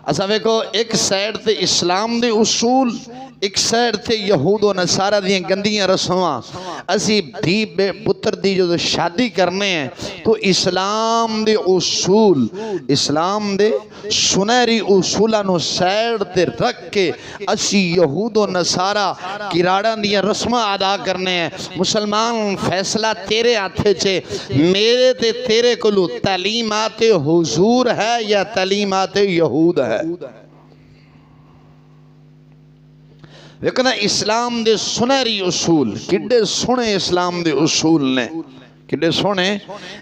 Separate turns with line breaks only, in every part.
असा वेखो एक साइड ते इस्लाम दे उसूल, एक साइड ते यहूद व नसारा दी गंदियां रस्मां। असी धी पुत्र दी जो शादी करने हैं तो इस्लाम दे उसूल, इस्लाम दे सुनहरी उसूलां नूं साइड ते रख के असी यहूद व नसारा किराड़ा दियां रस्मां अदा करने हैं। मुसलमान फैसला तेरे हाथ च, मेरे ते तेरे कोलू तालीमात हुजूर है या तालीमात यहूद है। वेखना इस्लाम दे सुनहरी उसूल किड्डे सोहने, इस्लाम दे उसूल ने किड्डे सोहने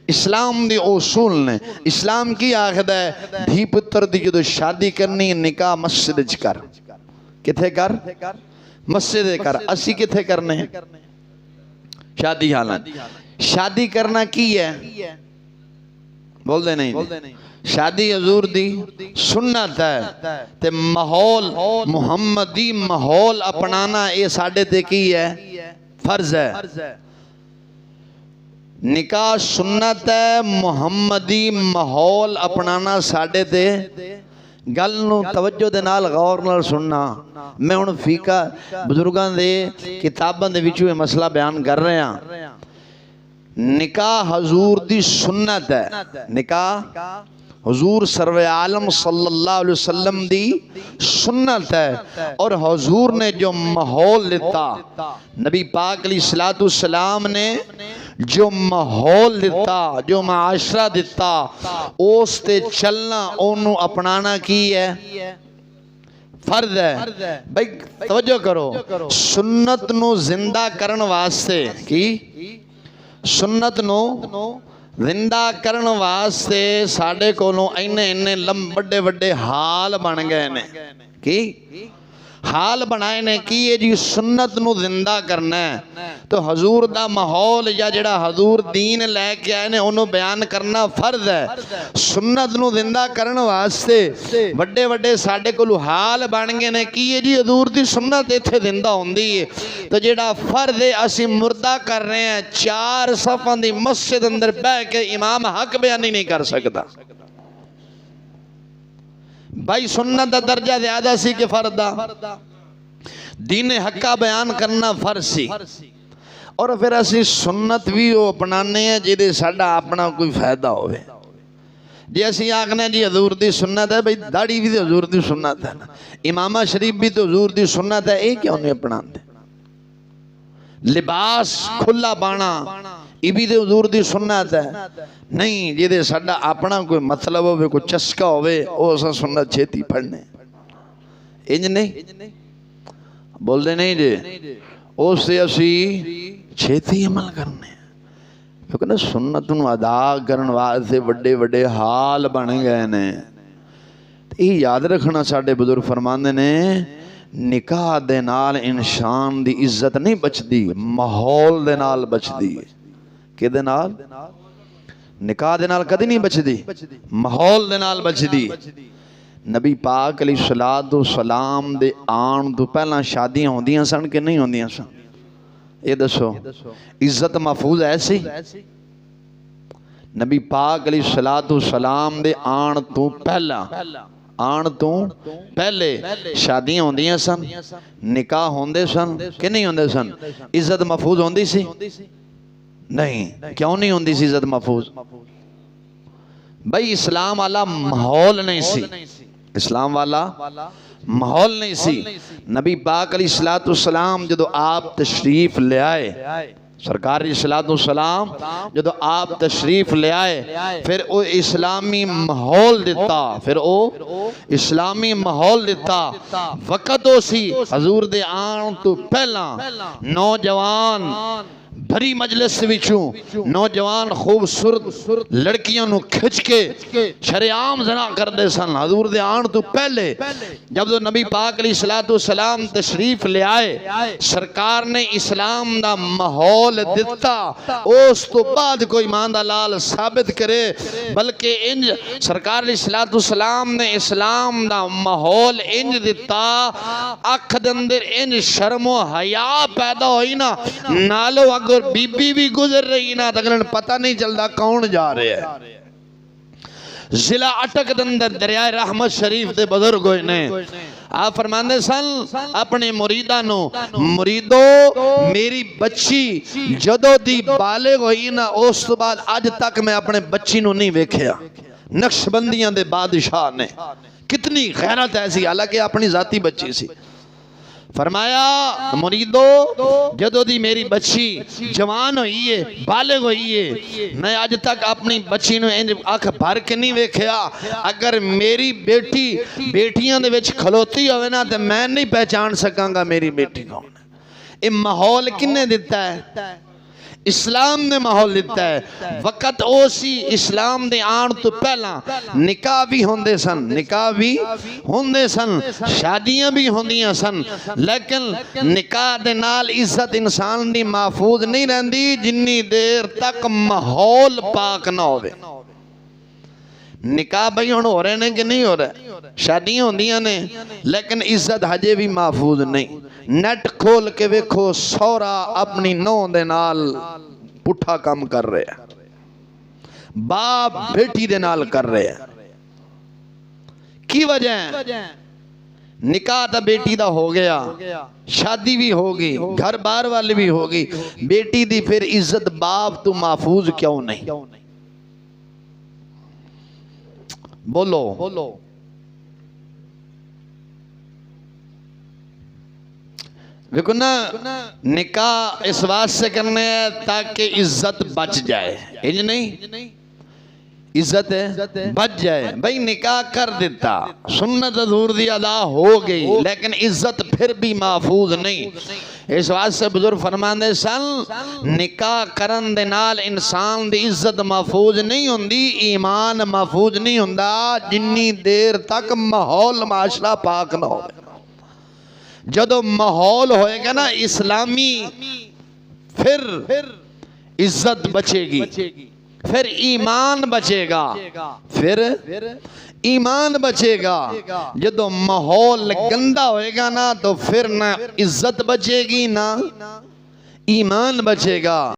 इस्लाम दे उसूल ने। इस्लाम की आखदा है धी पुत्र दी जो शादी करनी निकाह मस्जिद च कर। किथे कर? मस्जिद कर। असी किथे करने? शादी हालां। शादी करना की है? बोलते नहीं। शादी हजूर दी सुन्नत है ते माहौल मुहम्मदी माहौल अपनाना ये साडे ते की है? फर्ज है। निकाह सुन्नत है, मुहम्मदी माहौल अपनाना साडे ते। गल नूं तवज्जो दे नाल गौर नाल सुनना। मैं हुण फीका बुजुर्गां दे किताबां दे विचों ये मसला बयान कर रहा। निकाह हजूर दी सुन्नत है। निकाह हुजूर सरवे आलम सल्लल्लाहु अलैहि वसल्लम दी सुन्नत है। और हुजूर ने जो माहौल दिता, नबी पाक अलैहिस्सलातु सलाम ने जो माहौल दिता, जो माशरा दिता, उस ते चलना ओनू अपनाना की है? फर्ज है। भाई तवज्जो करो, सुन्नत नू जिंदा करन वास्ते की सुन्नत नू जिंदा करन वास्ते साडे कोलों इन्ने इन्ने वड्डे वड्डे हाल बन गए ने। की हाल बनाए ने की है जी? सुन्नत नू जिंदा करना है तो हजूर दा माहौल या जड़ा हजूर दीन लैके आए ने उन्होंने बयान करना फर्ज है। सुन्नत नू जिंदा करन वास्ते वड्डे वड्डे साडे कोल हाल बन गए ने की है जी? हजूर दी सुन्नत इत्थे जिंदा होंदी है तो जेड़ा फर्ज है असी मुर्दा कर रहे हैं। चार सफां दी मस्जिद अंदर बह के इमाम हक बयानी नहीं कर सकता। भाई सुन्नत दा दर्जा ज्यादा सी कि फर्ज दा? दीन हक्का बयान करना फर्ज सी। और फिर असी सुन्नत भी वो अपनाने हैं जिहदे साडा अपना कोई फायदा होवे। जे असी आखने जी हजूर दी सुन्नत है, भाई दाढ़ी भी तो हजूर दी सुन्नत है ना, इमामा शरीफ भी तो हजूर दी सुन्नत है, ये क्यों नहीं अपनाते? लिबास खुला पाना ये भी तो हजूर दी सुन्नत है। नहीं, जिहदे साडा अपना कोई मतलब होवे, कोई चस्का होवे, वो असां सुन्नत छेती पढ़ने। इंज नहीं बोलते नहीं जे, उससे असी छेती अमल करने। क्योंकि ना सुन्नत नूं अदा करन वास्ते वड्डे वड्डे हाल बन गए ने। ये याद रखना, साडे बुजुर्ग फरमांदे ने निकाह दे नाल इंसान दी इज्जत नहीं बचदी, माहौल दे नाल बचदी है। किदे नाल? निकाह दे नाल कदी नहीं बचदी, माहौल दे नाल बचदी। नबी पाक अलैहिस्सलातु सलाम दे आन तो पहला शादियां होंदियां सन कि नहीं होंदियां सन? ये दसो, इज्जत महफूज ऐसी? नबी पाक अलैहिस्सलातु सलाम दे आन तो पहला, आन तो पहले शादियां होंदियां सन, निकाह होंदे सन कि नहीं होंदे सन? इज्जत महफूज होंदी सी? नहीं। क्यों नहीं होंदी सी इज्जत महफूज? भाई इस्लाम वाला माहौल नहीं सी, इस्लाम वाला माहौल नहीं सी। नबी पाक अलैहिस्सलातु सलाम जदों आप तशरीफ ले आए, सरकार अलैहिस्सलातु सलाम जदों आप तशरीफ ले आए, फिर वो इस्लामी माहौल दिता, फिर वो इस्लामी माहौल दिता। वक़्त वो सी हजूर दे आन तो पहला नौजवान भरी मजलिस विचों नौजवान खूबसूरत लड़कियों नू खिंच के शरेआम जना करते सन। हजूर दे आन तो पहले जब तो नबी पाक अलैहिस्सलातु सलाम तशरीफ ले आए, सरकार ने इस्लाम दा माहौल दिता। उस तो बाद कोई ईमान दा लाल साबित करे, बल्कि इंज सरकार अलैहिस्सलातु सलाम ने इस्लाम दा माहौल इंज दिता, अख दे अंदर इंज शर्मो हया पैदा होई ना, नालो अगर बीबी भी गुजर रही ना तो अगले पता नहीं चलता कौन जा रहा है। जिला अटक दे अंदर दरिया रहमत शरीफ दे बुजुर्ग होए ने। आप फरमांदे सन अपने मुरीदा नो, मुरीदो मेरी बच्ची जदों दी बालिग होई ना उस तो बाद अज तक मैं अपने बच्ची नु नहीं वेखिया। नक्शबंदियां दे बादशाह ने कितनी गैरत ऐसी, हालांकि अपनी जाती बच्ची सी। फरमाया मुरीदो जदों दी मेरी बच्ची जवान हुई है, बालिग हुई है, मैं अज तक अपनी बच्ची नु अख भर के नहीं वेखिया। अगर मेरी बेटी बेटियां दे विच खलोती होवे ना ते मैं नहीं पहचान सकांगा मेरी बेटी कौन है। ये माहौल किन्ने दिता है? इस्लाम ने माहौल दिता है। वक़्त ओसी इस्लाम दे आन तो पहला निकाह भी होंदे सन, निकाह भी होंदे सन, शादियां भी होंदियां सन, लेकिन निकाह दे नाल इज्जत इंसान दी महफूज नहीं रहंदी जिन्नी देर तक माहौल पाक ना होवे। निकाह भाई हुण हो रहे ने कि नहीं हो रहा, शादियां होंदियां ने, लेकिन इज्जत हजे भी महफूज नहीं। नेट खोल के वेखो सौरा अपनी नौं दे नाल पुठा काम कर रहे हैं, बाप बेटी दे नाल कर रहे हैं। की वजह? निकाह तो बेटी दा हो गया, शादी भी होगी, घर बार वाली भी होगी, बेटी दी फिर इज्जत बाप तू महफूज क्यों नहीं? बोलो देखो ना, निकाह इस वास्ते करने है ताकि इज्जत बच जाए, इंज नहीं इज्जत है बच जाए। भाई निकाह कर देता, सुन्नत हजूर दी अदा हो गई, लेकिन इज्जत फिर भी महफूज नहीं। इस वास्ते बुजुर्ग फरमांदे सन निकाह करन दे नाल इंसान दी इज्जत महफूज नहीं हुंदी, ईमान महफूज नहीं हुंदा जिन्नी देर तक माहौल माशरा पाक ना हो। जदों माहौल होएगा ना इस्लामी, फिर इज्जत बचेगी, फिर ईमान बचेगा, फिर ईमान बचेगा। जदों माहौल गंदा होएगा ना तो फिर ना इज्जत बचेगी ना ईमान बचेगा।